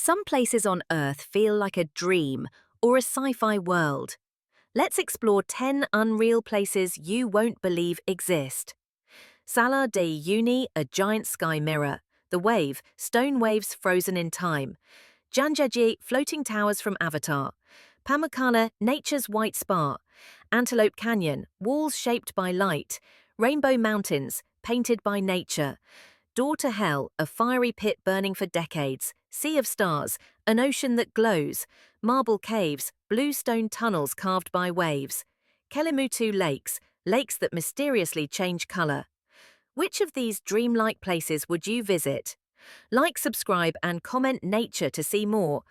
Some places on Earth feel like a dream or a sci-fi world. Let's explore 10 unreal places you won't believe exist. Salar de Uyuni, a giant sky mirror. The Wave, stone waves frozen in time. Janjaji, floating towers from Avatar. Pamukkala, nature's white spar. Antelope Canyon, walls shaped by light. Rainbow Mountains, painted by nature. Door to Hell, a fiery pit burning for decades. Sea of Stars, an ocean that glows. Marble Caves, blue stone tunnels carved by waves. Kelimutu Lakes, lakes that mysteriously change color. Which of these dreamlike places would you visit? Like, subscribe, and comment nature to see more.